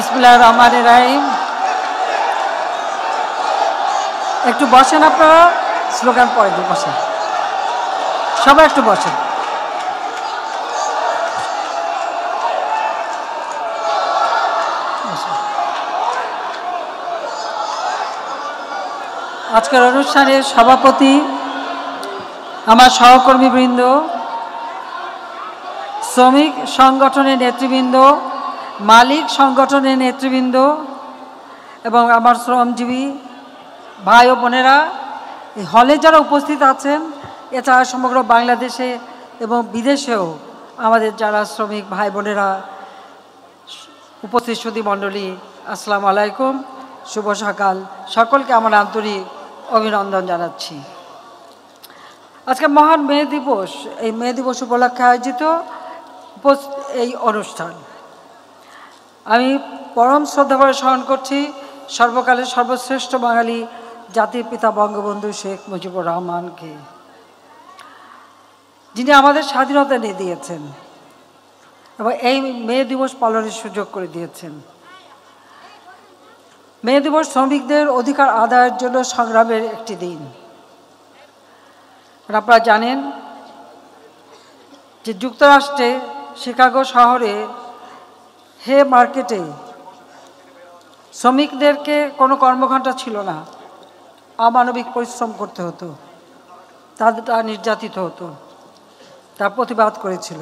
বিসমিল্লাহির রহমানির রহিম। একটু বসেন আপনারা, স্লোগান পরে দিয়ে বসেন, সবাই একটু বসেন। আজকের অনুষ্ঠানের সভাপতি, আমার সহকর্মীবৃন্দ, শ্রমিক সংগঠনের নেতৃবৃন্দ, মালিক সংগঠনের নেতৃবৃন্দ এবং আমার শ্রমজীবী ভাই ও বোনেরা, এই হলে যারা উপস্থিত আছেন, এছাড়া সমগ্র বাংলাদেশে এবং বিদেশেও আমাদের যারা শ্রমিক ভাই বোনেরা উপস্থিত সুধী মণ্ডলী, আসসালামু আলাইকুম, শুভ সকাল। সকলকে আমার আন্তরিক অভিনন্দন জানাচ্ছি। আজকে মহান মে দিবস, এই মে দিবস উপলক্ষে আয়োজিত এই অনুষ্ঠান আমি পরম শ্রদ্ধা করে স্মরণ করছি সর্বকালের সর্বশ্রেষ্ঠ বাঙালি জাতির পিতা বঙ্গবন্ধু শেখ মুজিবুর রহমানকে, যিনি আমাদের স্বাধীনতা এনে দিয়েছেন এবং এই মে দিবস পালনের সুযোগ করে দিয়েছেন। মে দিবস শ্রমিকদের অধিকার আদায়ের জন্য সংগ্রামের একটি দিন। আপনারা জানেন যে যুক্তরাষ্ট্রে শিকাগো শহরে হে মার্কেটে শ্রমিকদেরকে কোনো কর্মঘণ্টা ছিল না, অমানবিক পরিশ্রম করতে হতো, তারা নির্যাতিত হতো, তার প্রতিবাদ করেছিল,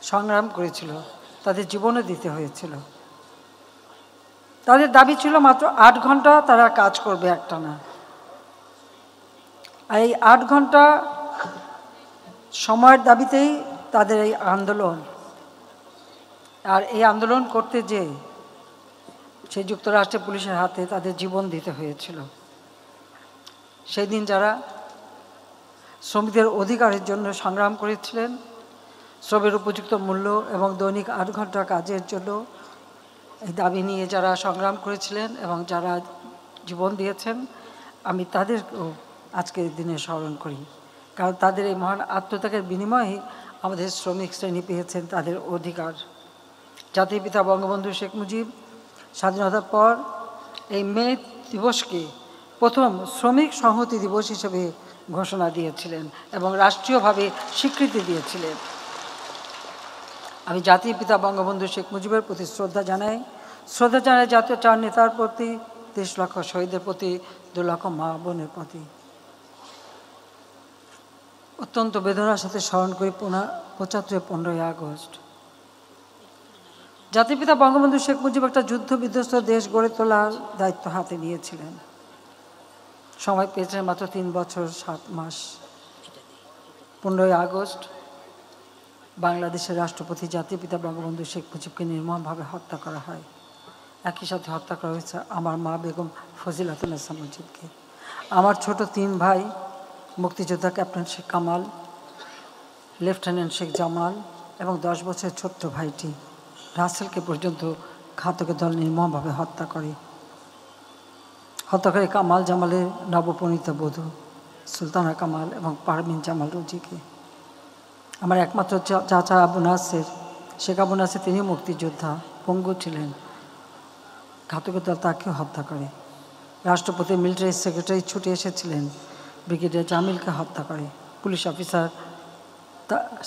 সংগ্রাম করেছিল, তাদের জীবনও দিতে হয়েছিল। তাদের দাবি ছিল মাত্র 8 ঘন্টা তারা কাজ করবে একটানা। আর এই 8 ঘন্টা সময়ের দাবিতেই তাদের এই আন্দোলন। আর এই আন্দোলন করতে যে সেই যুক্তরাষ্ট্রের পুলিশের হাতে তাদের জীবন দিতে হয়েছিল। সেই দিন যারা শ্রমিকদের অধিকারের জন্য সংগ্রাম করেছিলেন, শ্রমের উপযুক্ত মূল্য এবং দৈনিক 8 ঘন্টা কাজের জন্য এই দাবি নিয়ে যারা সংগ্রাম করেছিলেন এবং যারা জীবন দিয়েছেন, আমি তাদেরকেও আজকের দিনে স্মরণ করি। কারণ তাদের এই মহান আত্মত্যাগের বিনিময়ে আমাদের শ্রমিক শ্রেণী পেয়েছেন তাদের অধিকার। জাতির পিতা বঙ্গবন্ধু শেখ মুজিব স্বাধীনতার পর এই মে দিবসকে প্রথম শ্রমিক সংহতি দিবস হিসেবে ঘোষণা দিয়েছিলেন এবং রাষ্ট্রীয়ভাবে স্বীকৃতি দিয়েছিলেন। আমি জাতির পিতা বঙ্গবন্ধু শেখ মুজিবের প্রতি শ্রদ্ধা জানাই জাতীয় 4 নেতার প্রতি, 30 লক্ষ শহীদের প্রতি, 2 লক্ষ মা বোনের প্রতি। অত্যন্ত বেদনার সাথে স্মরণ করি 15ই আগস্ট। জাতির পিতা বঙ্গবন্ধু শেখ মুজিব একটা যুদ্ধ বিধ্বস্ত দেশ গড়ে তোলার দায়িত্ব হাতে নিয়েছিলেন। সময় পেয়েছিলেন মাত্র 3 বছর 7 মাস। 15ই আগস্ট বাংলাদেশের রাষ্ট্রপতি জাতির পিতা বঙ্গবন্ধু শেখ মুজিবকে নির্মমভাবে হত্যা করা হয়। একই সাথে হত্যা করা হয়েছে আমার মা বেগম ফজিলাতুন্নেছা মুজিবকে। আমার ছোট 3 ভাই মুক্তিযোদ্ধা ক্যাপ্টেন শেখ কামাল, লেফটেন্যান্ট শেখ জামাল এবং 10 বছরের ছোট্ট ভাইটি রাসেলকে পর্যন্ত ঘাতকের দল নির্মমভাবে হত্যা করে। হত্যাকারী কামাল জামালের নবপরিণীত বধূ সুলতানা কামাল এবং পারমিন জামাল রুজিকে। আমার একমাত্র চাচা আবু নাসের, শেখ আবু নাসের, তিনি মুক্তিযোদ্ধা, পঙ্গু ছিলেন। ঘাতকের দল তাকেও হত্যা করে। রাষ্ট্রপতি মিলিটারি সেক্রেটারি ছুটে এসেছিলেন, ব্রিগেডিয়ার জামিলকে হত্যা করে। পুলিশ অফিসার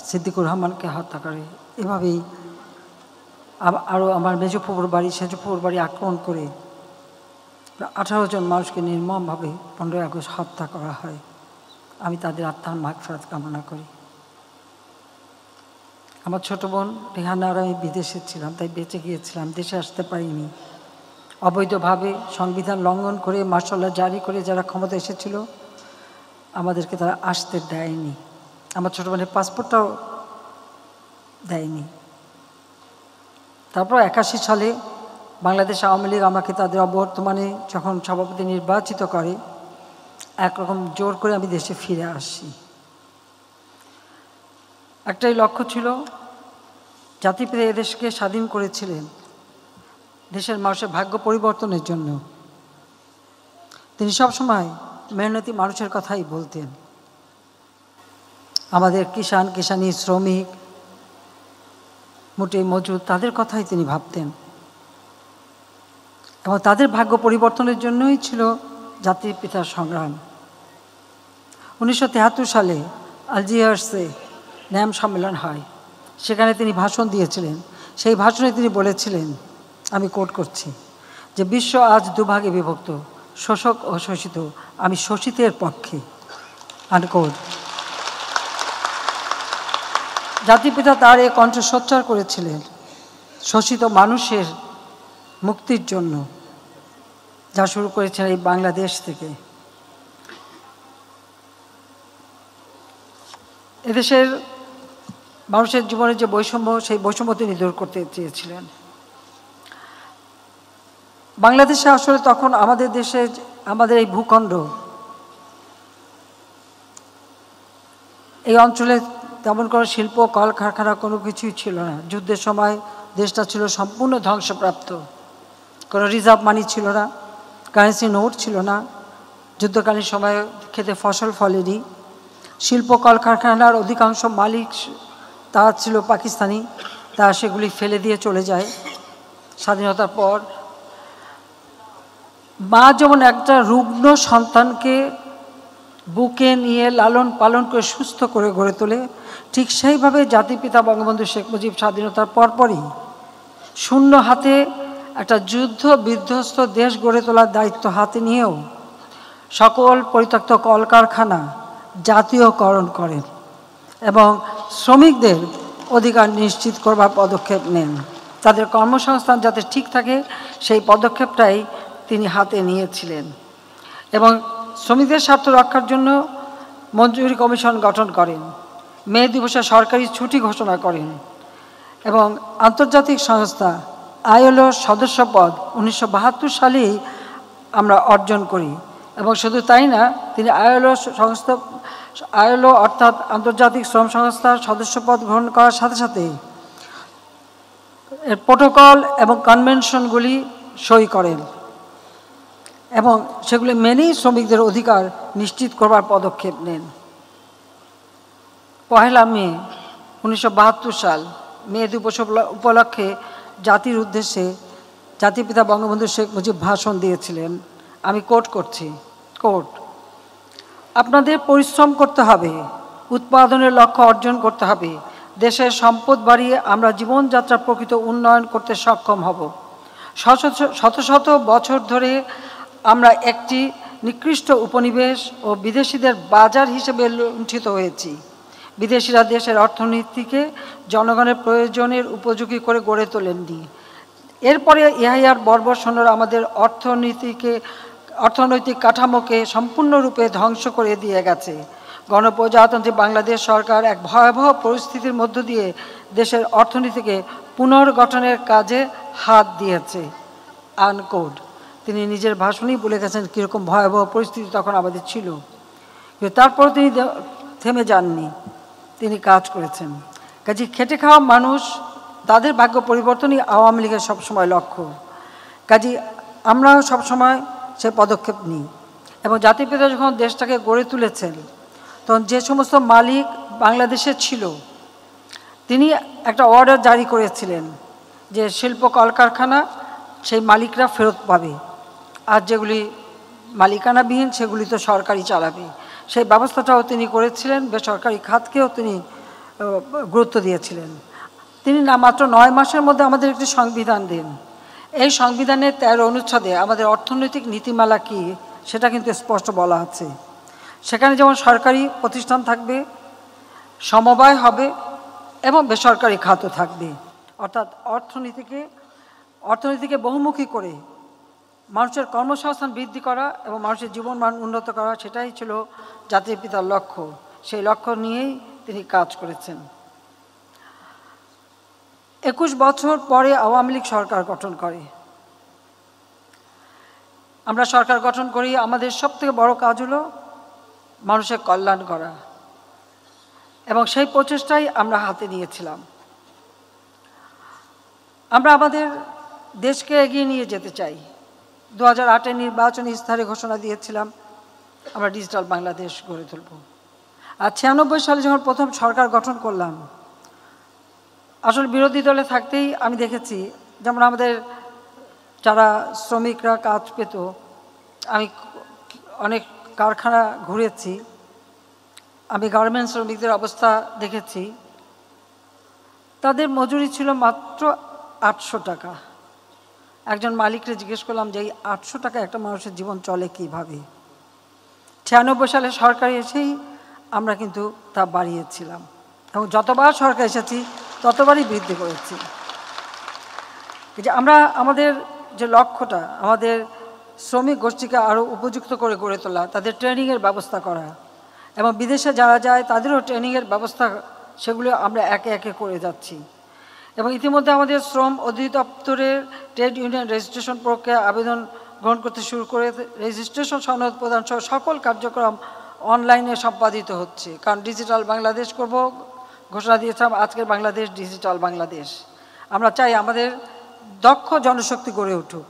সিদ্দিকুর রহমানকে হত্যা করে। এভাবেই আরও আমার মেজ ফুপুর বাড়ি, সেজ ফুপুর বাড়ি আক্রমণ করে 18 জন মানুষকে নির্মমভাবে 15ই আগস্ট হত্যা করা হয়। আমি তাদের আত্মার মাগফিরাত কামনা করি। আমার ছোট বোন রেহানা আর আমি বিদেশে ছিলাম, তাই বেঁচে গিয়েছিলাম, দেশে আসতে পারিনি। অবৈধভাবে সংবিধান লঙ্ঘন করে মার্শাল ল জারি করে যারা ক্ষমতা এসেছিল, আমাদেরকে তারা আসতে দেয়নি। আমার ছোট বোনের পাসপোর্টটাও দেয়নি। তারপর 81 সালে বাংলাদেশ আওয়ামী লীগ আমাকে তাদের অবর্তমানে যখন সভাপতি নির্বাচিত করে, একরকম জোর করে আমি দেশে ফিরে আসি। একটাই লক্ষ্য ছিল, জাতির পিতা এদেশকে স্বাধীন করেছিলেন দেশের মানুষের ভাগ্য পরিবর্তনের জন্য। তিনি সবসময় মেহনতি মানুষের কথাই বলতেন। আমাদের কিষানি, শ্রমিক, মোটে মজুর, তাদের কথাই তিনি ভাবতেন। এবং তাদের ভাগ্য পরিবর্তনের জন্যই ছিল জাতির পিতার সংগ্রাম। 1973 সালে আলজিয়ার্সে ন্যাম সম্মেলন হয়, সেখানে তিনি ভাষণ দিয়েছিলেন। সেই ভাষণে তিনি বলেছিলেন, আমি কোট করছি, যে বিশ্ব আজ দুভাগে বিভক্ত, শোষক ও শোষিত, আমি শোষিতের পক্ষে, আনকোট। জাতিপিতা তার এ কণ্ঠ সোচ্চার করেছিলেন শোষিত মানুষের মুক্তির জন্য, যা শুরু করেছেন এই বাংলাদেশ থেকে। এদেশের মানুষের জীবনের যে বৈষম্য, সেই বৈষম্য তিনি দূর করতে চেয়েছিলেন। বাংলাদেশে আসলে তখন আমাদের দেশে, আমাদের এই ভূখণ্ড, এই অঞ্চলে তেমন কোনো শিল্প কলকারখানা কোনো কিছুই ছিল না। যুদ্ধের সময় দেশটা ছিল সম্পূর্ণ ধ্বংসপ্রাপ্ত। কোনো রিজার্ভ মানি ছিল না, কারেন্সি নোট ছিল না, যুদ্ধকালীন সময়ে খেতে ফসল ফলেনি। শিল্প কলকারখানার অধিকাংশ মালিক তারা ছিল পাকিস্তানি, তারা সেগুলি ফেলে দিয়ে চলে যায়। স্বাধীনতার পর মা যেমন একটা রুগ্ন সন্তানকে বুকে নিয়ে লালন পালন করে সুস্থ করে গড়ে তোলে, ঠিক সেইভাবে জাতিপিতা বঙ্গবন্ধু শেখ মুজিব স্বাধীনতার পরপরই শূন্য হাতে একটা যুদ্ধ বিধ্বস্ত দেশ গড়ে তোলার দায়িত্ব হাতে নিয়েও সকল পরিত্যক্ত কলকারখানা জাতীয়করণ করেন এবং শ্রমিকদের অধিকার নিশ্চিত করবার পদক্ষেপ নেন। তাদের কর্মসংস্থান যাতে ঠিক থাকে সেই পদক্ষেপটাই তিনি হাতে নিয়েছিলেন এবং শ্রমিকদের স্বার্থ রক্ষার জন্য মঞ্জুরি কমিশন গঠন করেন, মে দিবসে সরকারি ছুটি ঘোষণা করেন এবং আন্তর্জাতিক সংস্থা আইএলও সদস্যপদ 1972 সালেই আমরা অর্জন করি। এবং শুধু তাই না, তিনি আইএলও অর্থাৎ আন্তর্জাতিক শ্রম সংস্থার সদস্যপদ গ্রহণ করার সাথে সাথে এর প্রোটোকল এবং কনভেনশনগুলি সই করেন এবং সেগুলি মেনেই শ্রমিকদের অধিকার নিশ্চিত করবার পদক্ষেপ নেন। 1 মে 1972 সাল মে দিবস উপলক্ষে জাতির উদ্দেশ্যে জাতিপিতা বঙ্গবন্ধু শেখ মুজিব ভাষণ দিয়েছিলেন। আমি কোট করছি, কোট, আপনাদের পরিশ্রম করতে হবে, উৎপাদনের লক্ষ্য অর্জন করতে হবে, দেশের সম্পদ বাড়িয়ে আমরা জীবনযাত্রার প্রকৃত উন্নয়ন করতে সক্ষম হব। শত শত বছর ধরে আমরা একটি নিকৃষ্ট উপনিবেশ ও বিদেশিদের বাজার হিসেবে লুণ্ঠিত হয়েছি। বিদেশিরা দেশের অর্থনীতিকে জনগণের প্রয়োজনের উপযোগী করে গড়ে তোলেননি। এরপরে ইহাইয়ার বর্বর সৈন্যরা আমাদের অর্থনৈতিক কাঠামোকে সম্পূর্ণরূপে ধ্বংস করে দিয়ে গেছে। গণপ্রজাতন্ত্রী বাংলাদেশ সরকার এক ভয়াবহ পরিস্থিতির মধ্য দিয়ে দেশের অর্থনীতিকে পুনর্গঠনের কাজে হাত দিয়েছে, আনকোট। তিনি নিজের ভাষণেই বলে গেছেন কীরকম ভয়াবহ পরিস্থিতি তখন আমাদের ছিল, কিন্তু তারপর তিনি থেমে যাননি, তিনি কাজ করেছেন। কাজে খেটে খাওয়া মানুষ, তাদের ভাগ্য পরিবর্তনই আওয়ামী লীগের সবসময় লক্ষ্য। কাজে আমরাও সবসময় সে পদক্ষেপ নিই এবং জাতিপিতা যখন দেশটাকে গড়ে তুলেছেন তখন যে সমস্ত মালিক বাংলাদেশে ছিল, তিনি একটা অর্ডার জারি করেছিলেন যে শিল্প কলকারখানা সেই মালিকরা ফেরত পাবে, আর যেগুলি মালিকানাবিহীন সেগুলি তো সরকারি চালাবে। সেই ব্যবস্থাটাও তিনি করেছিলেন, বেসরকারি খাতকেও তিনি গুরুত্ব দিয়েছিলেন। তিনি না মাত্র 9 মাসের মধ্যে আমাদের একটি সংবিধান দেন। এই সংবিধানের 13 অনুচ্ছেদে আমাদের অর্থনৈতিক নীতিমালা কী সেটা কিন্তু স্পষ্ট বলা আছে। সেখানে যেমন সরকারি প্রতিষ্ঠান থাকবে, সমবায় হবে এবং বেসরকারি খাতও থাকবে, অর্থাৎ অর্থনীতিকে বহুমুখী করে মানুষের কর্মসংস্থান বৃদ্ধি করা এবং মানুষের জীবনমান উন্নত করা, সেটাই ছিল জাতির পিতার লক্ষ্য। সেই লক্ষ্য নিয়েই তিনি কাজ করেছেন। 21 বছর পরে আওয়ামী লীগ সরকার গঠন করে। আমরা সরকার গঠন করি, আমাদের সবথেকে বড় কাজ হলো মানুষের কল্যাণ করা এবং সেই প্রচেষ্টাই আমরা হাতে নিয়েছিলাম। আমরা আমাদের দেশকে এগিয়ে নিয়ে যেতে চাই। 2008 নির্বাচনী ইস্তাহারে ঘোষণা দিয়েছিলাম আমরা ডিজিটাল বাংলাদেশ গড়ে তুলব। আর 96 সালে যখন প্রথম সরকার গঠন করলাম, আসলে বিরোধী দলে থাকতেই আমি দেখেছি যেমন আমাদের যারা শ্রমিকরা কাজ পেত, আমি অনেক কারখানা ঘুরেছি, আমি গার্মেন্টস শ্রমিকদের অবস্থা দেখেছি। তাদের মজুরি ছিল মাত্র 800 টাকা। একজন মালিককে জিজ্ঞেস করলাম যে এই 800 টাকা একটা মানুষের জীবন চলে কীভাবে। 96 সালে সরকার এসেই আমরা কিন্তু তা বাড়িয়েছিলাম এবং যতবার সরকার এসেছি ততবারই বৃদ্ধি করেছি। যে আমরা আমাদের যে লক্ষ্যটা, আমাদের শ্রমিক গোষ্ঠীকে আরও উপযুক্ত করে গড়ে তোলা, তাদের ট্রেনিংয়ের ব্যবস্থা করা এবং বিদেশে যারা যায় তাদেরও ট্রেনিংয়ের ব্যবস্থা, সেগুলো আমরা একে একে করে যাচ্ছি। এবং ইতিমধ্যে আমাদের শ্রম অধিদপ্তরের ট্রেড ইউনিয়ন রেজিস্ট্রেশন প্রক্রিয়া আবেদন গ্রহণ করতে শুরু করে রেজিস্ট্রেশন সনদ প্রদান সহ সকল কার্যক্রম অনলাইনে সম্পাদিত হচ্ছে। কারণ ডিজিটাল বাংলাদেশ করব ঘোষণা দিয়েছিলাম, আজকের বাংলাদেশ ডিজিটাল বাংলাদেশ। আমরা চাই আমাদের দক্ষ জনশক্তি গড়ে উঠুক।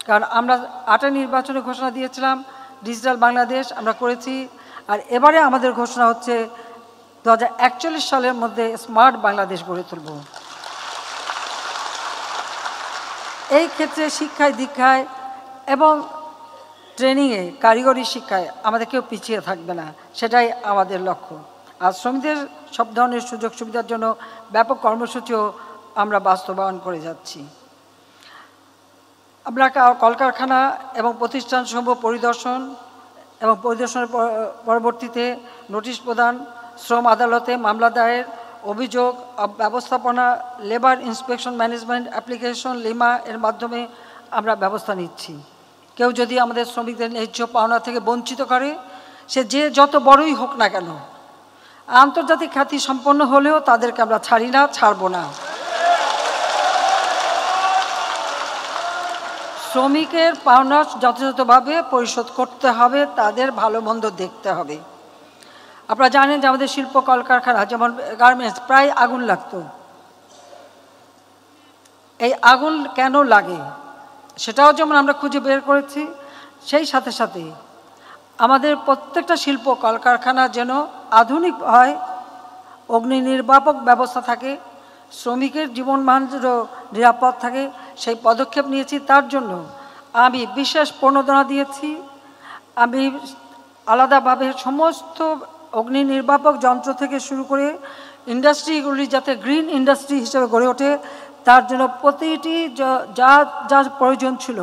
কারণ আমরা 8 নির্বাচনে ঘোষণা দিয়েছিলাম ডিজিটাল বাংলাদেশ আমরা করেছি, আর এবারে আমাদের ঘোষণা হচ্ছে 2041 সালের মধ্যে স্মার্ট বাংলাদেশ গড়ে তুলব। এই ক্ষেত্রে শিক্ষায় দীক্ষায় এবং ট্রেনিংয়ে, কারিগরি শিক্ষায় আমাদের কেউ পিছিয়ে থাকবে না, সেটাই আমাদের লক্ষ্য। আর শ্রমিকদের সব ধরনের সুযোগ সুবিধার জন্য ব্যাপক কর্মসূচিও আমরা বাস্তবায়ন করে যাচ্ছি। আমরা কলকারখানা এবং প্রতিষ্ঠানসমূহ পরিদর্শন এবং পরিদর্শনের পরবর্তীতে নোটিশ প্রদান, শ্রম আদালতে মামলা দায়ের, অভিযোগ ব্যবস্থাপনা, labour inspection management application lima এর মাধ্যমে আমরা ব্যবস্থা নিচ্ছি। কেউ যদি আমাদের শ্রমিকদের ন্যায্য পাওনা থেকে বঞ্চিত করে, সে যে যত বড়ই হোক না কেন, আন্তর্জাতিক খ্যাতি সম্পন্ন হলেও তাদেরকে আমরা ছাড়ি না, ছাড়ব না। শ্রমিকের পাওনা যথাযথভাবে পরিশোধ করতে হবে, তাদের ভালো মন্দ দেখতে হবে। আপনারা জানেন যে আমাদের শিল্প কলকারখানা যেমন গার্মেন্টস প্রায় আগুন লাগতো। এই আগুন কেন লাগে সেটাও যেমন আমরা খুঁজে বের করেছি, সেই সাথে সাথে আমাদের প্রত্যেকটা শিল্প কলকারখানা যেন আধুনিক হয়, অগ্নি নির্বাপক ব্যবস্থা থাকে, শ্রমিকের জীবনমান নিরাপদ থাকে, সেই পদক্ষেপ নিয়েছি। তার জন্য আমি বিশেষ প্রণোদনা দিয়েছি। আমি আলাদাভাবে সমস্ত অগ্নি নির্বাপক যন্ত্র থেকে শুরু করে ইন্ডাস্ট্রিগুলি যাতে গ্রিন ইন্ডাস্ট্রি হিসেবে গড়ে ওঠে, তার জন্য প্রতিটি যা যা প্রয়োজন ছিল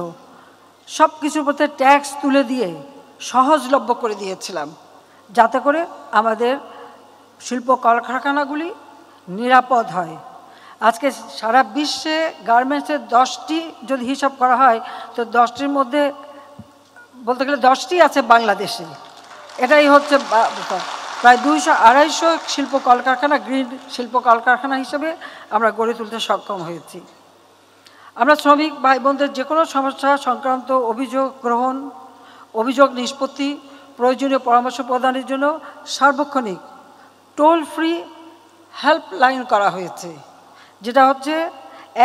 সব কিছুর প্রতি ট্যাক্স তুলে দিয়ে সহজলভ্য করে দিয়েছিলাম, যাতে করে আমাদের শিল্প কলকারখানাগুলি নিরাপদ হয়। আজকে সারা বিশ্বে গার্মেন্টসের 10টি যদি হিসাব করা হয়, তো 10টির মধ্যে বলতে গেলে 10টি আছে বাংলাদেশে। এটাই হচ্ছে প্রায় 200-250 শিল্প কলকারখানা গ্রিন শিল্প কলকারখানা হিসেবে আমরা গড়ে তুলতে সক্ষম হয়েছি। আমরা শ্রমিক ভাই বোনদের যে কোনো সমস্যা সংক্রান্ত অভিযোগ গ্রহণ, অভিযোগ নিষ্পত্তি, প্রয়োজনীয় পরামর্শ প্রদানের জন্য সার্বক্ষণিক টোল ফ্রি হেল্পলাইন করা হয়েছে, যেটা হচ্ছে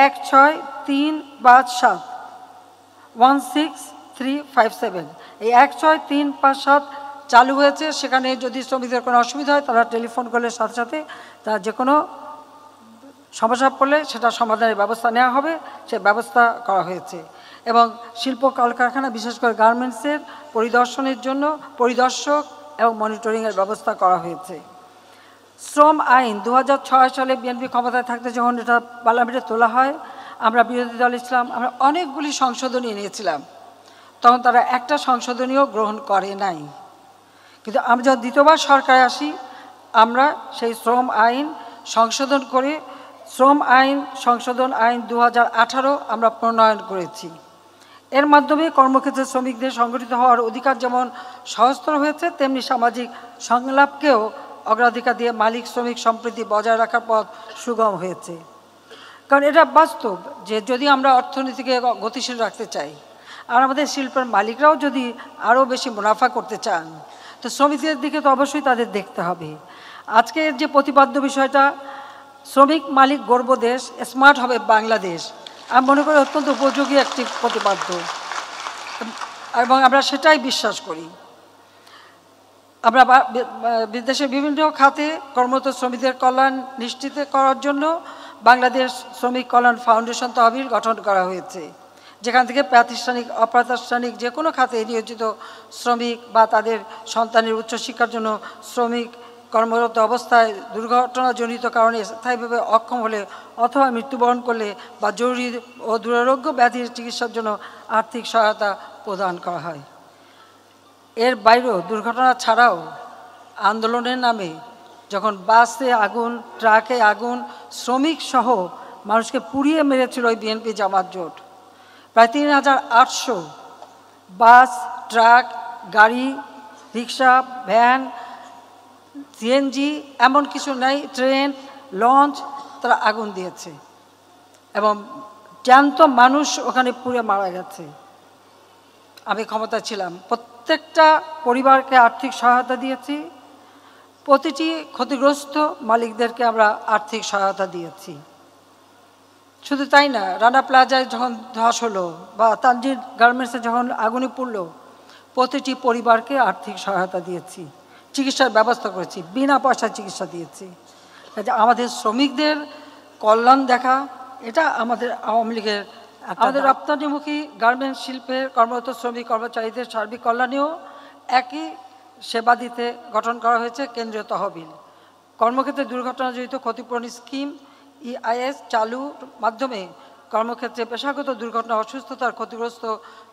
16357 এই 16357 চালু হয়েছে। সেখানে যদি শ্রমিকদের কোনো অসুবিধা হয়, তারা টেলিফোন করলে সাথে সাথে তার যে কোনো সমস্যা পড়লে সেটা সমাধানের ব্যবস্থা নেওয়া হবে, সে ব্যবস্থা করা হয়েছে। এবং শিল্প কলকারখানা বিশেষ করে গার্মেন্টসের পরিদর্শনের জন্য পরিদর্শক এবং মনিটরিংয়ের ব্যবস্থা করা হয়েছে। শ্রম আইন 2006 সালে বিএনপি ক্ষমতায় থাকতে যখন এটা পার্লামেন্টে তোলা হয়, আমরা বিরোধী দল ছিলাম, আমরা অনেকগুলি সংশোধনী নিয়েছিলাম, তখন তারা একটা সংশোধনীও গ্রহণ করে নাই। কিন্তু আমরা যখন দ্বিতীয়বার সরকারে আসি, আমরা সেই শ্রম আইন সংশোধন করে শ্রম আইন সংশোধন আইন 2018 আমরা প্রণয়ন করেছি। এর মাধ্যমে কর্মক্ষেত্রে শ্রমিকদের সংগঠিত হওয়ার অধিকার যেমন সহজতর হয়েছে, তেমনি সামাজিক সংলাপকেও অগ্রাধিকার দিয়ে মালিক শ্রমিক সম্প্রীতি বজায় রাখার পথ সুগম হয়েছে। কারণ এটা বাস্তব যে যদি আমরা অর্থনীতিকে গতিশীল রাখতে চাই, আর আমাদের শিল্পের মালিকরাও যদি আরও বেশি মুনাফা করতে চান, তো শ্রমিকদের দিকে তো অবশ্যই তাদের দেখতে হবে। আজকের যে প্রতিপাদ্য বিষয়টা, শ্রমিক মালিক গর্ব দেশ, স্মার্ট হবে বাংলাদেশ, আমি মনে করি অত্যন্ত উপযোগী একটি প্রতিপাদ্য এবং আমরা সেটাই বিশ্বাস করি। আমরা বিদেশের বিভিন্ন খাতে কর্মরত শ্রমিকদের কল্যাণ নিশ্চিত করার জন্য বাংলাদেশ শ্রমিক কল্যাণ ফাউন্ডেশন তহবিল গঠন করা হয়েছে, যেখান থেকে প্রাতিষ্ঠানিক অপ্রাতিষ্ঠানিক যে কোনো খাতে নিয়োজিত শ্রমিক বা তাদের সন্তানের উচ্চশিক্ষার জন্য শ্রমিক কর্মরত অবস্থায় দুর্ঘটনাজনিত কারণে স্থায়ীভাবে অক্ষম হলে অথবা মৃত্যুবরণ করলে বা জরুরি ও দুরারোগ্য ব্যাধির চিকিৎসার জন্য আর্থিক সহায়তা প্রদান করা হয়। এর বাইরেও দুর্ঘটনা ছাড়াও আন্দোলনের নামে যখন বাসে আগুন, ট্রাকে আগুন, শ্রমিক সহ মানুষকে পুড়িয়ে মেরেছিল ওই বিএনপি জামাত জোট, প্রায় ৩,৮০০ বাস, ট্রাক, গাড়ি, রিক্সা, ভ্যান, সিএনজি, এমন কিছু নাই, ট্রেন, লঞ্চ, তারা আগুন দিয়েছে এবং জ্যান্ত মানুষ ওখানে পুড়ে মারা গেছে। আমি ক্ষমতায় ছিলাম, প্রত্যেকটা পরিবারকে আর্থিক সহায়তা দিয়েছি, প্রতিটি ক্ষতিগ্রস্ত মালিকদেরকে আমরা আর্থিক সহায়তা দিয়েছি। শুধু তাই না, রানা প্লাজায় যখন ধস হলো বা তানজির গার্মেন্টসে যখন আগুনে পড়লো, প্রতিটি পরিবারকে আর্থিক সহায়তা দিয়েছি, চিকিৎসার ব্যবস্থা করেছি, বিনা পয়সায় চিকিৎসা দিয়েছি। আমাদের শ্রমিকদের কল্যাণ দেখা, এটা আমাদের আওয়ামী লীগের। আমাদের রপ্তানিমুখী গার্মেন্টস শিল্পের কর্মরত শ্রমিক কর্মচারীদের সার্বিক কল্যাণেও একই সেবা দিতে গঠন করা হয়েছে কেন্দ্রীয় তহবিল। কর্মক্ষেত্রে দুর্ঘটনাজনিত ক্ষতিপূরণ স্কিম EIS চালুর মাধ্যমে কর্মক্ষেত্রে পেশাগত দুর্ঘটনা, অসুস্থতার ক্ষতিগ্রস্ত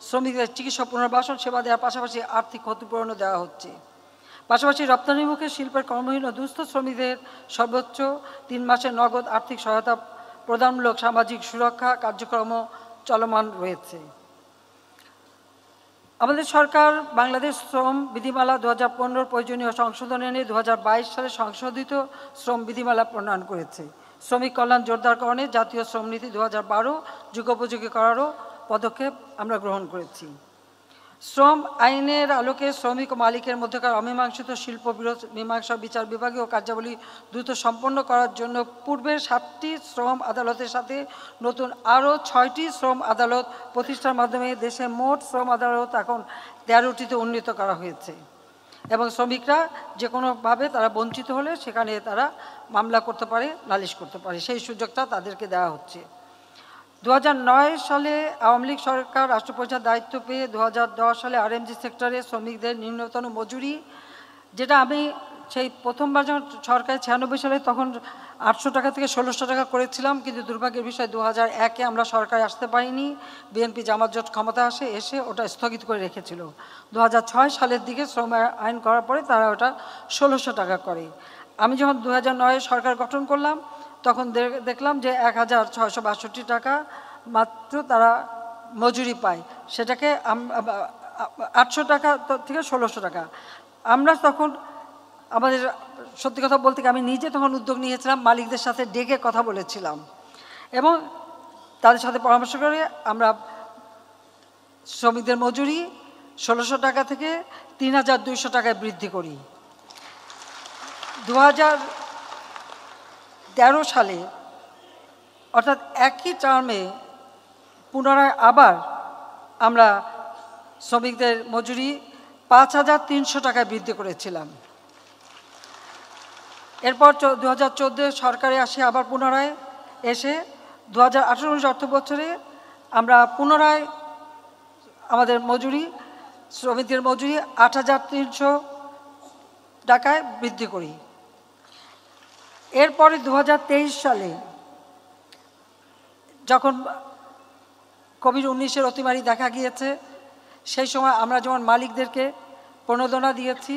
শ্রমিকদের চিকিৎসা পুনর্বাসন সেবা দেওয়ার পাশাপাশি আর্থিক ক্ষতিপূরণও দেওয়া হচ্ছে। পাশাপাশি রপ্তানিমুখী শিল্পের কর্মহীন ও দুস্থ শ্রমিকদের সর্বোচ্চ 3 মাসের নগদ আর্থিক সহায়তা প্রদানমূলক সামাজিক সুরক্ষা কার্যক্রমও চলমান রয়েছে। আমাদের সরকার বাংলাদেশ শ্রম বিধিমালা 2015 প্রয়োজনীয় সংশোধন এনে 2022 সালে সংশোধিত শ্রম বিধিমালা প্রণয়ন করেছে। শ্রমিক কল্যাণ জোরদারকরণে জাতীয় শ্রমনীতি 2012 যুগোপযোগী করারও পদক্ষেপ আমরা গ্রহণ করেছি। শ্রম আইনের আলোকে শ্রমিক ও মালিকের মধ্যকার অমীমাংসিত শিল্প বিরোধ মীমাংসা বিচার বিভাগীয় কার্যাবলী দ্রুত সম্পন্ন করার জন্য পূর্বের 7টি শ্রম আদালতের সাথে নতুন আরও 6টি শ্রম আদালত প্রতিষ্ঠার মাধ্যমে দেশে মোট শ্রম আদালত এখন 13টিতে উন্নীত করা হয়েছে এবং শ্রমিকরা যে কোনোভাবে তারা বঞ্চিত হলে সেখানে তারা মামলা করতে পারে, নালিশ করতে পারে, সেই সুযোগটা তাদেরকে দেওয়া হচ্ছে। 2009 সালে আওয়ামী লীগ সরকার রাষ্ট্র পরিচালনার দায়িত্ব পেয়ে 2010 সালে RMG সেক্টরে শ্রমিকদের নিম্নতম মজুরি, যেটা আমি সেই প্রথমবার যখন সরকার 96 সালে তখন 800 টাকা থেকে 1600 টাকা করেছিলাম, কিন্তু দুর্ভাগ্যের বিষয় 2001-এ আমরা সরকারে আসতে পারিনি, বিএনপি জামাত জোট ক্ষমতা এসে ওটা স্থগিত করে রেখেছিল। 2006 সালের দিকে শ্রম আইন করার পরে তারা ওটা 1600 টাকা করে। আমি যখন 2009-এ সরকার গঠন করলাম তখন দেখলাম যে 1662 টাকা মাত্র তারা মজুরি পায়, সেটাকে 800 টাকা থেকে 1600 টাকা। আমরা তখন আমাদের সত্যি কথা বলতে আমি নিজে তখন উদ্যোগ নিয়েছিলাম, মালিকদের সাথে ডেকে কথা বলেছিলাম এবং তাদের সাথে পরামর্শ করে আমরা শ্রমিকদের মজুরি 1600 টাকা থেকে 3200 টাকায় বৃদ্ধি করি। 2013 সালে অর্থাৎ একই টার্মে পুনরায় আবার আমরা শ্রমিকদের মজুরি 5300 টাকায় বৃদ্ধি করেছিলাম। এরপর 2014 সরকারে আসে আবার পুনরায় এসে 2018-19 অর্থ বছরে আমরা পুনরায় আমাদের মজুরি, শ্রমিকদের মজুরি 8300 টাকায় বৃদ্ধি করি। এরপরে 2023 সালে যখন কোভিড-19-এর অতিমারি দেখা গিয়েছে, সেই সময় আমরা যেমন মালিকদেরকে প্রণোদনা দিয়েছি,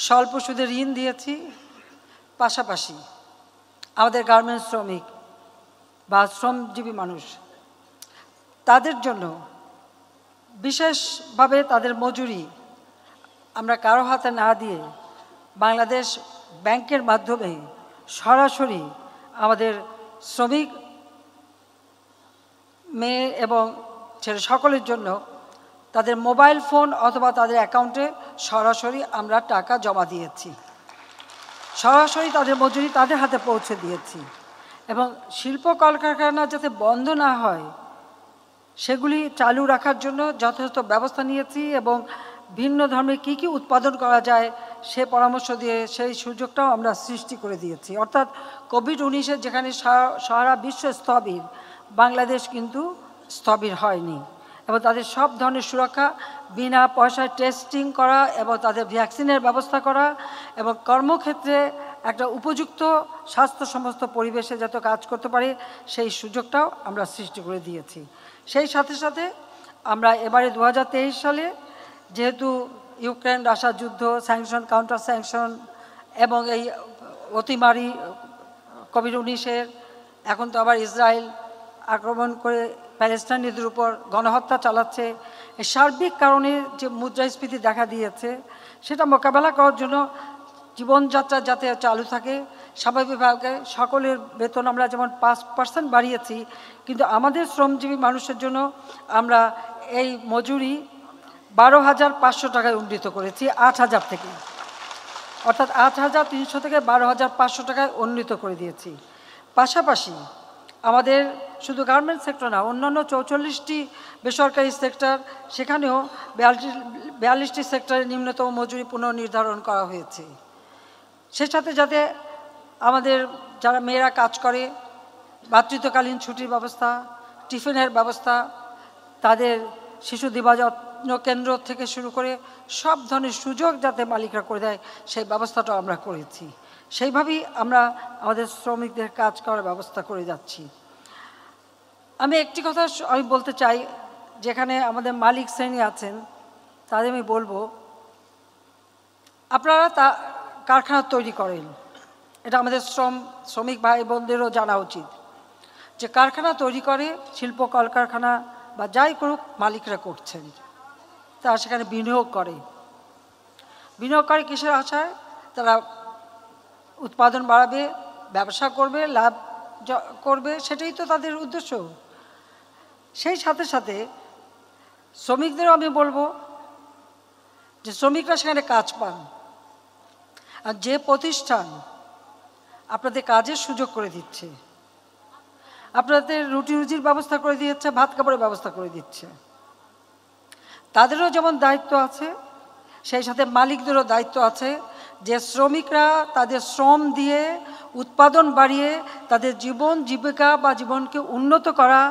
স্বল্প সুদে ঋণ দিয়েছি, পাশাপাশি আমাদের গার্মেন্টস শ্রমিক বা শ্রমজীবী মানুষ তাদের জন্য বিশেষভাবে তাদের মজুরি আমরা কারো হাতে না দিয়ে বাংলাদেশ ব্যাংকের মাধ্যমে সরাসরি আমাদের শ্রমিক মেয়ে এবং ছেলে সকলের জন্য তাদের মোবাইল ফোন অথবা তাদের অ্যাকাউন্টে সরাসরি আমরা টাকা জমা দিয়েছি, সরাসরি তাদের মজুরি তাদের হাতে পৌঁছে দিয়েছি এবং শিল্প কলকারখানা যাতে বন্ধ না হয় সেগুলি চালু রাখার জন্য যথাযথ ব্যবস্থা নিয়েছি এবং ভিন্ন ধর্মে কী কী উৎপাদন করা যায় সে পরামর্শ দিয়ে সেই সুযোগটাও আমরা সৃষ্টি করে দিয়েছি। অর্থাৎ কোভিড-19-এর যেখানে সারা বিশ্ব স্থবির, বাংলাদেশ কিন্তু স্থবির হয়নি এবং তাদের সব ধরনের সুরক্ষা বিনা পয়সায় টেস্টিং করা এবং তাদের ভ্যাকসিনের ব্যবস্থা করা এবং কর্মক্ষেত্রে একটা উপযুক্ত স্বাস্থ্যসম্মত পরিবেশে যাতে কাজ করতে পারে সেই সুযোগটাও আমরা সৃষ্টি করে দিয়েছি। সেই সাথে সাথে আমরা এবারে 2023 সালে যেহেতু ইউক্রেন রাশিয়া যুদ্ধ, স্যাংশন, কাউন্টার স্যাংশন এবং এই অতিমারি কোভিড-19-এর, এখন তো আবার ইসরায়েল আক্রমণ করে প্যালেস্টাইনিদের উপর গণহত্যা চালাচ্ছে, এই সার্বিক কারণে যে মুদ্রাস্ফীতি দেখা দিয়েছে সেটা মোকাবেলা করার জন্য জীবনযাত্রা যাতে চালু থাকে স্বাভাবিকভাবে সকলের বেতন আমরা যেমন 5% বাড়িয়েছি, কিন্তু আমাদের শ্রমজীবী মানুষের জন্য আমরা এই মজুরি 12,500 টাকায় উন্নীত করেছি 8,000 থেকে, অর্থাৎ 8,300 থেকে 12,500 টাকায় উন্নীত করে দিয়েছি। পাশাপাশি আমাদের শুধু গার্মেন্টস সেক্টর না, অন্যান্য 44টি বেসরকারি সেক্টর, সেখানেও 42টি সেক্টরে নিম্নতম মজুরি পুনর্নির্ধারণ করা হয়েছে। সে সাথে যাতে আমাদের যারা মেয়েরা কাজ করে মাতৃত্বকালীন ছুটির ব্যবস্থা, টিফিনের ব্যবস্থা, তাদের শিশু দিবাযত্ন কেন্দ্র থেকে শুরু করে সব ধরনের সুযোগ যাতে মালিকরা করে দেয় সেই ব্যবস্থাটাও আমরা করেছি। সেইভাবেই আমরা আমাদের শ্রমিকদের কাজ করার ব্যবস্থা করে যাচ্ছি। আমি একটি কথা আমি বলতে চাই, যেখানে আমাদের মালিক শ্রেণী আছেন তাদের আমি বলবো, আপনারা কারখানা তৈরি করেন, এটা আমাদের শ্রমিক ভাই বোনদেরও জানা উচিত যে কারখানা তৈরি করে শিল্প কলকারখানা বা যাই করুক মালিকরা করছেন, তারা সেখানে বিনিয়োগ করে কিসের আশায়? তারা উৎপাদন বাড়াবে, ব্যবসা করবে, লাভ করবে, সেটাই তো তাদের উদ্দেশ্য। সেই সাথে সাথে শ্রমিকদেরও আমি বলবো যে শ্রমিকরা সেখানে কাজ পান, আর যে প্রতিষ্ঠান আপনাদের কাজের সুযোগ করে দিচ্ছে, আপনাদের রুটি রুজির ব্যবস্থা করে দিচ্ছে, ভাত কাপড়ের ব্যবস্থা করে দিচ্ছে, তাদেরও যেমন দায়িত্ব আছে, সেই সাথে মালিকদেরও দায়িত্ব আছে যে শ্রমিকরা তাদের শ্রম দিয়ে উৎপাদন বাড়িয়ে তাদের জীবন জীবিকা বা জীবনকে উন্নত করা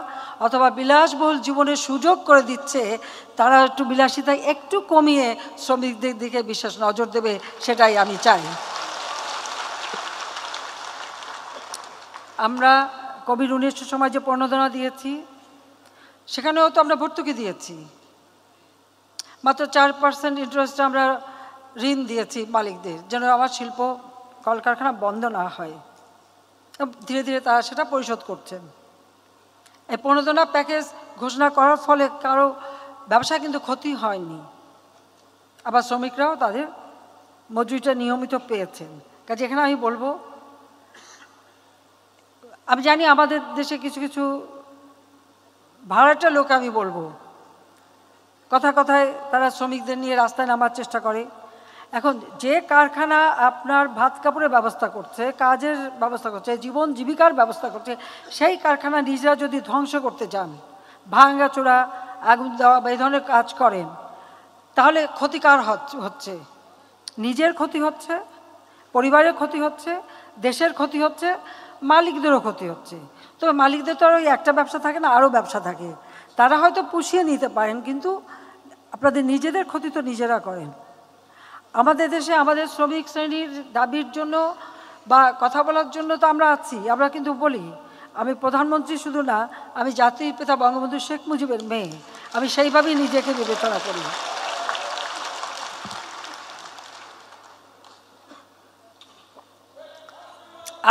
অথবা বিলাসবহুল জীবনের সুযোগ করে দিচ্ছে, তারা একটু বিলাসিতা একটু কমিয়ে শ্রমিকদের দিকে বিশেষ নজর দেবে, সেটাই আমি চাই। আমরা কোভিড-19 সময় যে প্রণোদনা দিয়েছি সেখানেও তো আমরা ভর্তুকি দিয়েছি, মাত্র 4% ইন্টারেস্টে আমরা ঋণ দিয়েছি মালিকদের, যেন আমার শিল্প কলকারখানা বন্ধ না হয়। ধীরে ধীরে তারা সেটা পরিশোধ করছেন। এই প্রণোদনা প্যাকেজ ঘোষণা করার ফলে কারো ব্যবসায় কিন্তু ক্ষতি হয়নি, আবার শ্রমিকরাও তাদের মজুরিটা নিয়মিত পেয়েছেন। কাজে এখানে আমি বলবো, আমি জানি আমাদের দেশে কিছু কিছু ভাড়াটা লোক, আমি বলবো কথায় কথায় তারা শ্রমিকদের নিয়ে রাস্তায় নামার চেষ্টা করে। এখন যে কারখানা আপনার ভাত কাপড়ের ব্যবস্থা করছে, কাজের ব্যবস্থা করছে, জীবন জীবিকার ব্যবস্থা করছে, সেই কারখানা নিজেরা যদি ধ্বংস করতে যান, ভাঙাচোরা, আগুন দেওয়া বা এই ধরনের কাজ করেন, তাহলে ক্ষতিকার হচ্ছে, নিজের ক্ষতি হচ্ছে, পরিবারের ক্ষতি হচ্ছে, দেশের ক্ষতি হচ্ছে, মালিকদেরও ক্ষতি হচ্ছে। তবে মালিকদের তো আর ওই একটা ব্যবসা থাকে না, আরও ব্যবসা থাকে, তারা হয়তো পুষিয়ে নিতে পারেন, কিন্তু আপনাদের নিজেদের ক্ষতি তো নিজেরা করেন। আমাদের দেশে আমাদের শ্রমিক শ্রেণীর দাবির জন্য বা কথা বলার জন্য তো আমরা আছি, আমরা কিন্তু বলি। আমি প্রধানমন্ত্রী শুধু না, আমি জাতির পিতা বঙ্গবন্ধু শেখ মুজিবের মেয়ে, আমি সেইভাবেই নিজেকে বিবেচনা করি।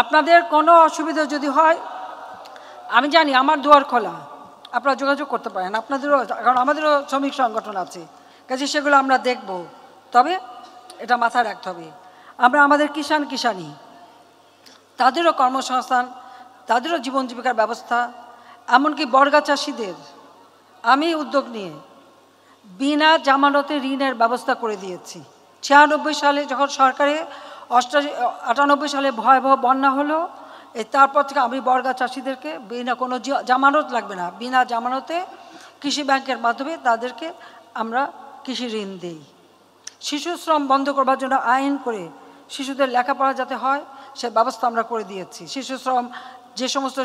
আপনাদের কোনো অসুবিধা যদি হয়, আমি জানি আমার দুয়ার খোলা, আপনারা যোগাযোগ করতে পারেন, আপনাদেরও, কারণ আমাদেরও শ্রমিক সংগঠন আছে, কাজে সেগুলো আমরা দেখব। তবে এটা মাথায় রাখতে হবে, আমরা আমাদের কিষাণী তাদেরও কর্মসংস্থান, তাদেরও জীবন জীবিকার ব্যবস্থা, এমনকি বর্গা চাষিদের আমি উদ্যোগ নিয়ে বিনা জামানতে ঋণের ব্যবস্থা করে দিয়েছি। 96 সালে যখন সরকারে 98 সালে ভয়াবহ বন্যা হলো, তারপর থেকে আমি বর্গা চাষিদেরকে বিনা কোনো জামানত লাগবে না, বিনা জামানতে কৃষি ব্যাংকের মাধ্যমে তাদেরকে আমরা কৃষি ঋণ দিই। শিশু শ্রম বন্ধ করবার জন্য আইন করে শিশুদের লেখাপড়া যাতে হয় সে ব্যবস্থা আমরা করে দিয়েছি। শিশু শ্রম যে সমস্ত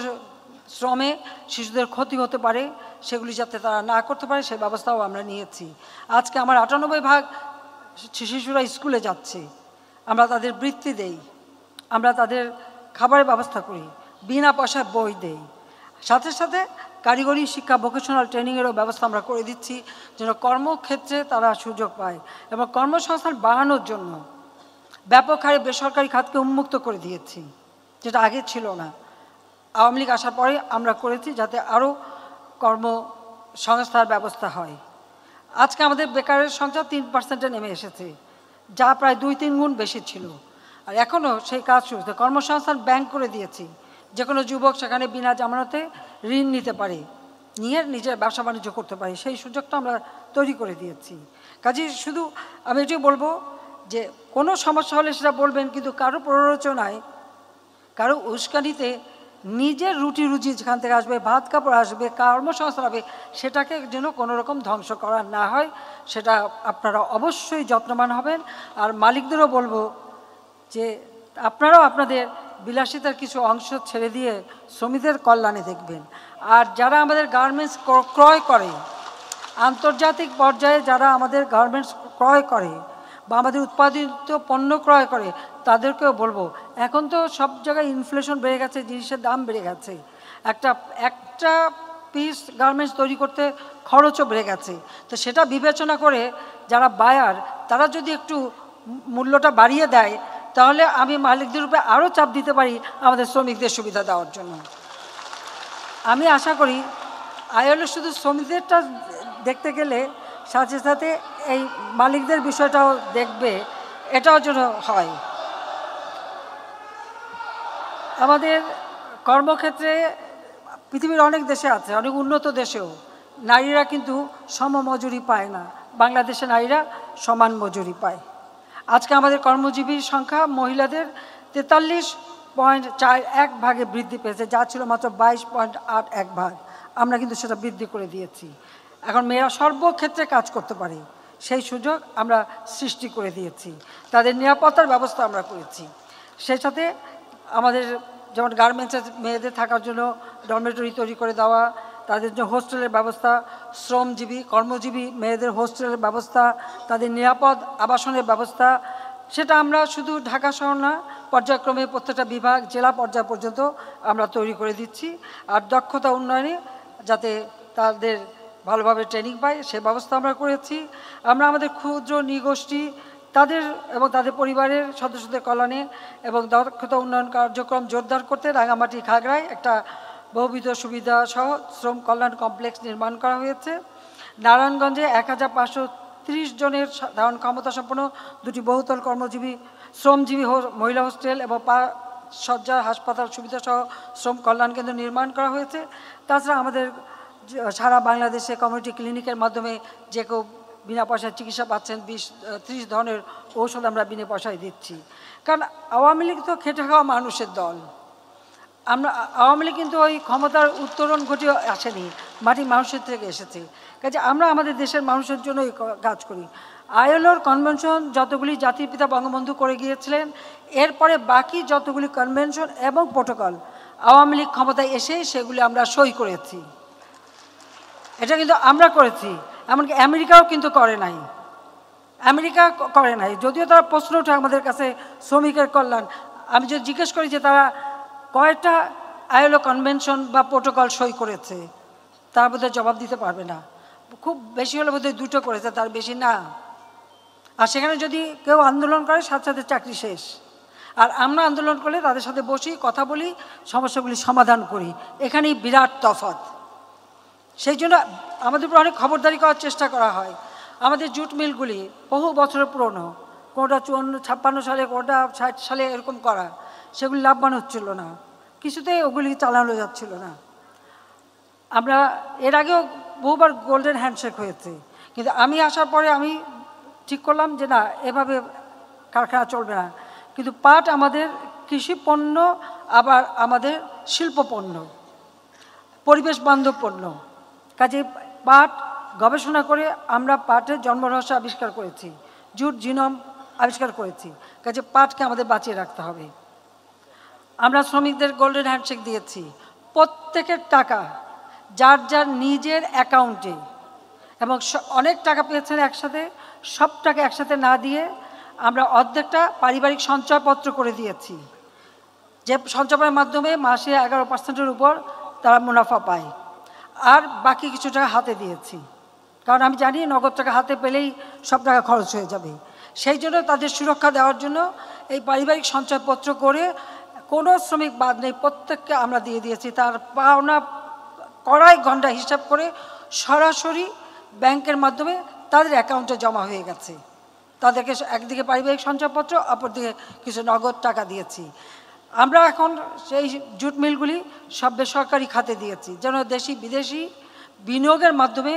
শ্রমে শিশুদের ক্ষতি হতে পারে সেগুলি যাতে তারা না করতে পারে সেই ব্যবস্থাও আমরা নিয়েছি। আজকে আমার ৯৮% শিশুরা স্কুলে যাচ্ছে, আমরা তাদের বৃত্তি দেই, আমরা তাদের খাবারের ব্যবস্থা করি, বিনা পয়সায় বই দেই, সাথে সাথে কারিগরি শিক্ষা ভোকেশনাল ট্রেনিংয়েরও ব্যবস্থা আমরা করে দিচ্ছি যেন কর্মক্ষেত্রে তারা সুযোগ পায়। এবং কর্মসংস্থান বাড়ানোর জন্য ব্যাপক হারে বেসরকারি খাতকে উন্মুক্ত করে দিয়েছি, যেটা আগে ছিল না। আওয়ামী লীগ আসার পরে আমরা করেছি যাতে আরও কর্মসংস্থার ব্যবস্থা হয়। আজকে আমাদের বেকারের সংখ্যা 3% নেমে এসেছে, যা প্রায় 2-3 গুণ বেশি ছিল। আর এখনও সেই কাজ শুরু, কর্মসংস্থান ব্যাংক করে দিয়েছি, যে কোনো যুবক সেখানে বিনা জামানতে ঋণ নিতে পারে, নিয়ে নিজের ব্যবসা বাণিজ্য করতে পারে, সেই সুযোগটা আমরা তৈরি করে দিয়েছি। কাজেই শুধু আমি এটাই বলবো যে কোনো সমস্যা হলে সেটা বলবেন, কিন্তু কারো প্ররোচনায়, কারো উস্কানিতে নিজের রুটি রুজি যেখান থেকে আসবে, ভাত কাপড় আসবে, কর্মসংস্থান হবে, সেটাকে যেন কোনো রকম ধ্বংস করা না হয়, সেটা আপনারা অবশ্যই যত্নবান হবেন। আর মালিকদেরও বলবো যে আপনারাও আপনাদের বিলাসিতার কিছু অংশ ছেড়ে দিয়ে শ্রমিকদের কল্যাণে দেখবেন। আর যারা আমাদের গার্মেন্টস ক্রয় করে, আন্তর্জাতিক পর্যায়ে যারা আমাদের গার্মেন্টস ক্রয় করে বা আমাদের উৎপাদিত পণ্য ক্রয় করে, তাদেরকেও বলবো, এখন তো সব জায়গায় ইনফ্লেশন বেড়ে গেছে, জিনিসের দাম বেড়ে গেছে, একটা পিস গার্মেন্টস তৈরি করতে খরচও বেড়ে গেছে। তো সেটা বিবেচনা করে যারা বায়ার, তারা যদি একটু মূল্যটা বাড়িয়ে দেয়, তাহলে আমি মালিকদের উপরে আরও চাপ দিতে পারি আমাদের শ্রমিকদের সুবিধা দেওয়ার জন্য। আমি আশা করি আইএলও শুধু শ্রমিকদেরটা দেখতে গেলে সাথে সাথে এই মালিকদের বিষয়টাও দেখবে, এটাও যেন হয়। আমাদের কর্মক্ষেত্রে পৃথিবীর অনেক দেশে আছে, অনেক উন্নত দেশেও নারীরা কিন্তু সমমজুরি পায় না, বাংলাদেশে নারীরা সমান মজুরি পায়। আজকে আমাদের কর্মজীবীর সংখ্যা মহিলাদের 43.41 ভাগে বৃদ্ধি পেয়েছে, যা ছিল মাত্র 22.81 ভাগ। আমরা কিন্তু সেটা বৃদ্ধি করে দিয়েছি। এখন মেয়েরা সর্বক্ষেত্রে কাজ করতে পারে, সেই সুযোগ আমরা সৃষ্টি করে দিয়েছি। তাদের নিরাপত্তার ব্যবস্থা আমরা করেছি। সেই সাথে আমাদের যেমন গার্মেন্টসের মেয়েদের থাকার জন্য ডরমেটরি তৈরি করে দেওয়া, তাদের জন্য হোস্টেলের ব্যবস্থা, শ্রমজীবী কর্মজীবী মেয়েদের হোস্টেলের ব্যবস্থা, তাদের নিরাপদ আবাসনের ব্যবস্থা, সেটা আমরা শুধু ঢাকা শহর না, পর্যায়ক্রমে প্রত্যেকটা বিভাগ জেলা পর্যায় পর্যন্ত আমরা তৈরি করে দিচ্ছি। আর দক্ষতা উন্নয়নে যাতে তাদের ভালোভাবে ট্রেনিং পায় সে ব্যবস্থা আমরা করেছি। আমরা আমাদের ক্ষুদ্র নৃগোষ্ঠী তাদের এবং তাদের পরিবারের সদস্যদের কল্যাণে এবং দক্ষতা উন্নয়ন কার্যক্রম জোরদার করতে রাঙামাটি খাগড়ায় একটা বহুবিধ সুবিধা সহ শ্রম কল্যাণ কমপ্লেক্স নির্মাণ করা হয়েছে। নারায়ণগঞ্জে 1530 জনের ধারণ ক্ষমতা সম্পন্ন 2টি বহুতল কর্মজীবী শ্রমজীবী মহিলা হোস্টেল এবং 5 শয্যার হাসপাতাল সুবিধা সহ শ্রম কল্যাণ কেন্দ্র নির্মাণ করা হয়েছে। তাছাড়া আমাদের সারা বাংলাদেশে কমিউনিটি ক্লিনিকের মাধ্যমে যে কেউ বিনা পয়সায় চিকিৎসা পাচ্ছেন, 20-30 ধরনের ঔষধ আমরা বিনা পয়সায় দিচ্ছি। কারণ আওয়ামী লীগ তো খেটে খাওয়া মানুষের দল। আওয়ামী লীগ কিন্তু ওই ক্ষমতার উত্তরণ ঘটিয়ে আসেনি, মাটি মানুষের থেকে এসেছে। কাজে আমরা আমাদের দেশের মানুষের জন্য এই কাজ করি। আইএলওর কনভেনশন যতগুলি জাতির পিতা বঙ্গবন্ধু করে গিয়েছিলেন, এরপরে বাকি যতগুলি কনভেনশন এবং প্রোটোকল আওয়ামী লীগ ক্ষমতায় এসে সেগুলি আমরা সই করেছি। এটা কিন্তু আমরা করেছি, এমনকি আমেরিকাও কিন্তু করে নাই, আমেরিকা করে নাই। যদিও তারা প্রশ্ন ওঠে আমাদের কাছে শ্রমিকের কল্যাণ, আমি যদি জিজ্ঞেস করি যে তারা কয়টা আইএলও কনভেনশন বা প্রোটোকল সই করেছে, তার বোধহয় জবাব দিতে পারবে না। খুব বেশি হলে বোধহয় 2টো করেছে, তার বেশি না। আর সেখানে যদি কেউ আন্দোলন করে সাথে সাথে চাকরি শেষ। আর আমরা আন্দোলন করলে তাদের সাথে বসি, কথা বলি, সমস্যাগুলি সমাধান করি। এখানেই বিরাট তফাৎ। সেই জন্য আমাদের উপর অনেক খবরদারি করার চেষ্টা করা হয়। আমাদের জুট মিলগুলি বহু বছরের পুরনো, কোনোটা 54-56 সালে, কোনোটা 60 সালে এরকম করা, সেগুলি লাভবান হচ্ছিল না, কিছুতেই ওগুলি চালানো যাচ্ছিল না। আমরা এর আগেও বহুবার গোল্ডেন হ্যান্ডশেক হয়েছে, কিন্তু আমি আসার পরে আমি ঠিক করলাম যে না, এভাবে কারখানা চলবে না। কিন্তু পাট আমাদের কৃষি পণ্য, আবার আমাদের শিল্প পণ্য, পরিবেশ বান্ধব পণ্য। কাজে পাট গবেষণা করে আমরা পাটের জন্মরহস্য আবিষ্কার করেছি, জুট জিনোম আবিষ্কার করেছি। কাজে পাটকে আমাদের বাঁচিয়ে রাখতে হবে। আমরা শ্রমিকদের গোল্ডেন হ্যান্ডশেক দিয়েছি, প্রত্যেকের টাকা যার যার নিজের অ্যাকাউন্টে, এবং অনেক টাকা পেয়েছেন একসাথে, সব টাকা একসাথে না দিয়ে আমরা অর্ধেকটা পারিবারিক সঞ্চয়পত্র করে দিয়েছি, যে সঞ্চয়ের মাধ্যমে মাসে 11% উপর তারা মুনাফা পায়। আর বাকি কিছু টাকা হাতে দিয়েছি, কারণ আমি জানি নগদ টাকা হাতে পেলেই সব টাকা খরচ হয়ে যাবে। সেই জন্য তাদের সুরক্ষা দেওয়ার জন্য এই পারিবারিক সঞ্চয়পত্র করে কোনো শ্রমিক বাদ নেই, প্রত্যেককে আমরা দিয়ে দিয়েছি। তার পাওনা কড়াই ঘন্টা হিসাব করে সরাসরি ব্যাংকের মাধ্যমে তাদের অ্যাকাউন্টে জমা হয়ে গেছে। তাদেরকে একদিকে পারিবারিক সঞ্চয়পত্র, অপরদিকে কিছু নগদ টাকা দিয়েছি। আমরা এখন সেই জুট মিলগুলি সব বেসরকারি খাতে দিয়েছি, যেন দেশি বিদেশি বিনিয়োগের মাধ্যমে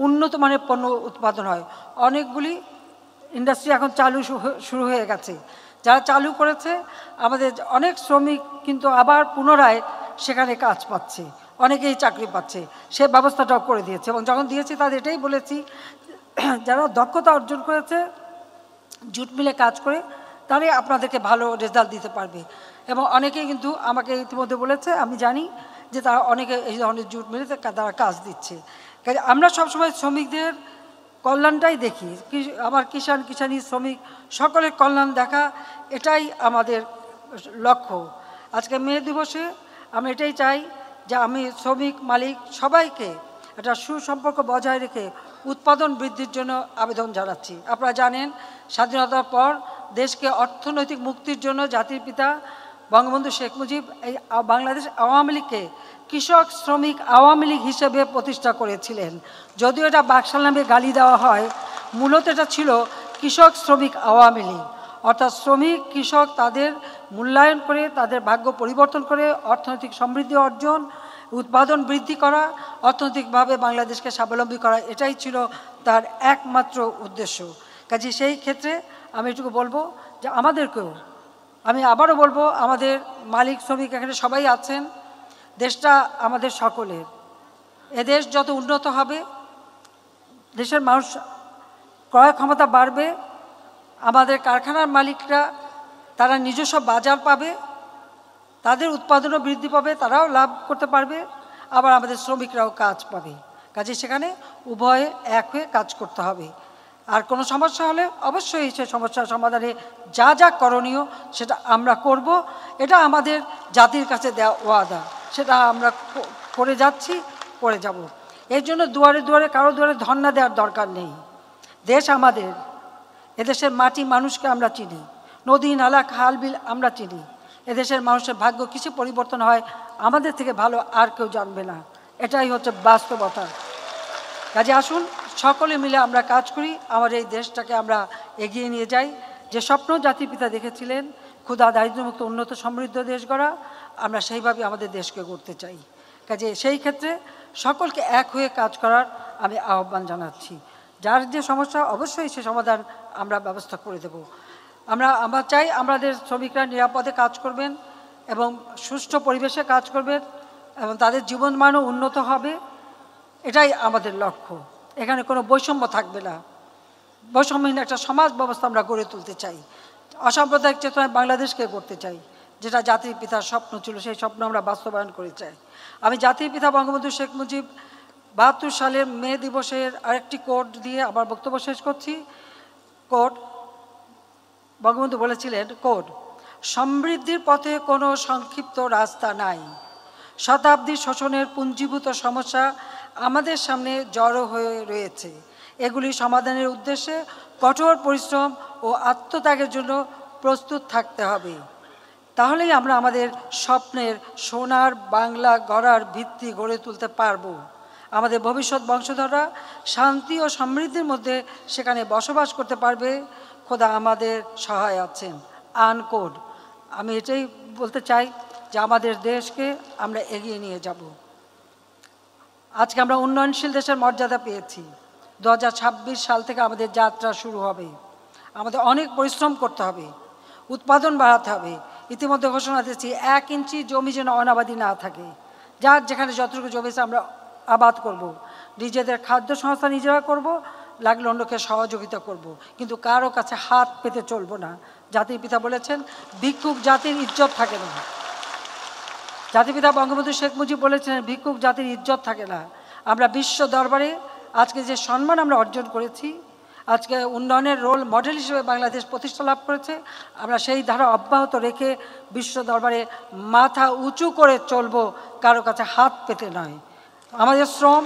উন্নত মানের পণ্য উৎপাদন হয়। অনেকগুলি ইন্ডাস্ট্রি এখন চালু শুরু হয়ে গেছে। যারা চালু করেছে আমাদের অনেক শ্রমিক কিন্তু আবার পুনরায় সেখানে কাজ পাচ্ছে, অনেকেই চাকরি পাচ্ছে, সে ব্যবস্থাটাও করে দিয়েছে। এবং যখন দিয়েছি তাদের এটাই বলেছি, যারা দক্ষতা অর্জন করেছে জুট মিলে কাজ করে, তারাই আপনাদেরকে ভালো রেজাল্ট দিতে পারবে। এবং অনেকেই কিন্তু আমাকে ইতিমধ্যে বলেছে, আমি জানি যে তারা অনেকে এই ধরনের জুট মিলে তারা কাজ দিচ্ছে। কাজে আমরা সবসময় শ্রমিকদের কল্যাণটাই দেখি, আমার কিষাণী শ্রমিক সকলের কল্যাণ দেখা, এটাই আমাদের লক্ষ্য। আজকে মে দিবসে আমি এটাই চাই যে আমি শ্রমিক মালিক সবাইকে একটা সুসম্পর্ক বজায় রেখে উৎপাদন বৃদ্ধির জন্য আবেদন জানাচ্ছি। আপনারা জানেন স্বাধীনতার পর দেশকে অর্থনৈতিক মুক্তির জন্য জাতির পিতা বঙ্গবন্ধু শেখ মুজিব এই বাংলাদেশ আওয়ামী লীগকে কৃষক শ্রমিক আওয়ামী লীগ হিসেবে প্রতিষ্ঠা করেছিলেন। যদিও এটা বাকশাল নামে গালি দেওয়া হয়, মূলত এটা ছিল কৃষক শ্রমিক আওয়ামী লীগ। অর্থাৎ শ্রমিক কৃষক তাদের মূল্যায়ন করে, তাদের ভাগ্য পরিবর্তন করে অর্থনৈতিক সমৃদ্ধি অর্জন, উৎপাদন বৃদ্ধি করা, অর্থনৈতিকভাবে বাংলাদেশকে স্বাবলম্বী করা, এটাই ছিল তার একমাত্র উদ্দেশ্য। কাজে সেই ক্ষেত্রে আমি এটুকু বলবো যে আমাদেরকেও, আমি আবারও বলবো, আমাদের মালিক শ্রমিক এখানে সবাই আছেন, দেশটা আমাদের সকলের। এদেশ যত উন্নত হবে, দেশের মানুষ ক্রয় ক্ষমতা বাড়বে, আমাদের কারখানার মালিকরা তারা নিজস্ব বাজার পাবে, তাদের উৎপাদনও বৃদ্ধি পাবে, তারাও লাভ করতে পারবে, আবার আমাদের শ্রমিকরাও কাজ পাবে। কাজে সেখানে উভয়ে এক হয়ে কাজ করতে হবে। আর কোনো সমস্যা হলে অবশ্যই সে সমস্যার সমাধানে যা যা করণীয় সেটা আমরা করব। এটা আমাদের জাতির কাছে দেওয়া ওয়াদা, সেটা আমরা করে যাচ্ছি, করে যাব। এর জন্য দুয়ারে দুয়ারে কারো দুয়ারে ধর্ণা দেওয়ার দরকার নেই। দেশ আমাদের, এদেশের মাটি মানুষকে আমরা চিনি, নদী নালা খাল বিল আমরা চিনি। এদেশের মানুষের ভাগ্য কিছু পরিবর্তন হয় আমাদের থেকে ভালো আর কেউ জানবে না, এটাই হচ্ছে বাস্তবতা। কাজে আসুন সকলে মিলে আমরা কাজ করি, আমার এই দেশটাকে আমরা এগিয়ে নিয়ে যাই। যে স্বপ্ন জাতির পিতা দেখেছিলেন, ক্ষুধা দারিদ্র্যমুক্ত উন্নত সমৃদ্ধ দেশ গড়া, আমরা সেইভাবে আমাদের দেশকে গড়তে চাই। কাজে সেই ক্ষেত্রে সকলকে এক হয়ে কাজ করার আমি আহ্বান জানাচ্ছি। যার যে সমস্যা অবশ্যই সে সমাধান আমরা ব্যবস্থা করে দেব। আমরা চাই আমাদের শ্রমিকরা নিরাপদে কাজ করবেন এবং সুষ্ঠু পরিবেশে কাজ করবেন এবং তাদের জীবনমানও উন্নত হবে, এটাই আমাদের লক্ষ্য। এখানে কোনো বৈষম্য থাকবে না, বৈষম্যহীন একটা সমাজ ব্যবস্থা আমরা গড়ে তুলতে চাই। অসাম্প্রদায়িক চেতনায় বাংলাদেশকে গড়তে চাই, যেটা জাতির পিতার স্বপ্ন ছিল, সেই স্বপ্ন আমরা বাস্তবায়ন করে চাই। আমি জাতির পিতা বঙ্গবন্ধু শেখ মুজিব ৭২ সালের মে দিবসের আরেকটি কোট দিয়ে আবার বক্তব্য শেষ করছি। কোট, বঙ্গবন্ধু বলেছিলেন, কোট, সমৃদ্ধির পথে কোনো সংক্ষিপ্ত রাস্তা নাই। শতাব্দী শোষণের পুঞ্জীভূত সমস্যা আমাদের সামনে জড়ো হয়ে রয়েছে। এগুলি সমাধানের উদ্দেশ্যে কঠোর পরিশ্রম ও আত্মত্যাগের জন্য প্রস্তুত থাকতে হবে। তাহলেই আমরা আমাদের স্বপ্নের সোনার বাংলা গড়ার ভিত্তি গড়ে তুলতে পারব। আমাদের ভবিষ্যৎ বংশধররা শান্তি ও সমৃদ্ধির মধ্যে সেখানে বসবাস করতে পারবে। খোদা আমাদের সহায় আছেন। আনকোট। আমি এটাই বলতে চাই যে আমাদের দেশকে আমরা এগিয়ে নিয়ে যাব। আজকে আমরা উন্নয়নশীল দেশের মর্যাদা পেয়েছি। 2026 সাল থেকে আমাদের যাত্রা শুরু হবে। আমাদের অনেক পরিশ্রম করতে হবে, উৎপাদন বাড়াতে হবে। ইতিমধ্যে ঘোষণা দিয়েছি 1 ইঞ্চি জমি যেন অনাবাদি না থাকে। যার যেখানে যতটুকু জমি আছে আমরা আবাদ করব, নিজেদের খাদ্য সংস্থা নিজেরা করব, লাগলে অন্যকে সহযোগিতা করব, কিন্তু কারো কাছে হাত পেতে চলবো না। জাতির পিতা বলেছেন, ভিক্ষুক জাতির ইজ্জত থাকে না। জাতিপিতা বঙ্গবন্ধু শেখ মুজিব বলেছেন, ভিক্ষুক জাতির ইজ্জত থাকে না। আমরা বিশ্ব দরবারে আজকে যে সম্মান আমরা অর্জন করেছি, আজকে উন্নয়নের রোল মডেল হিসেবে বাংলাদেশ প্রতিষ্ঠা লাভ করেছে, আমরা সেই ধারা অব্যাহত রেখে বিশ্ব দরবারে মাথা উঁচু করে চলবো, কারো কাছে হাত পেতে নয়। আমাদের শ্রম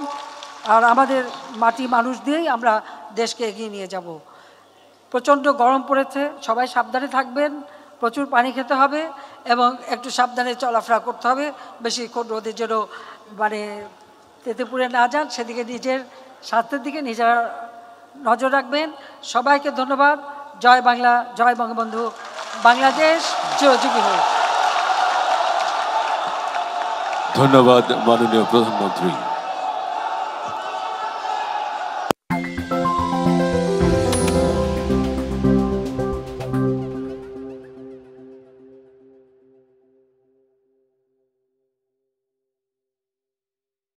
আর আমাদের মাটি মানুষ দিয়েই আমরা দেশকে এগিয়ে নিয়ে যাব। প্রচণ্ড গরম পড়েছে, সবাই সাবধানে থাকবেন, প্রচুর পানি খেতে হবে এবং একটু সাবধানে চলাফেরা করতে হবে। বেশিক্ষণ রোদের জন্য মানে তেতে পুড়ে না যান, সেদিকে নিজের স্বাস্থ্যের দিকে নিজেরা নজর রাখবেন। সবাইকে ধন্যবাদ। জয় বাংলা, জয় বঙ্গবন্ধু। বাংলাদেশ চিরজীবী হোক। ধন্যবাদ মাননীয় প্রধানমন্ত্রী।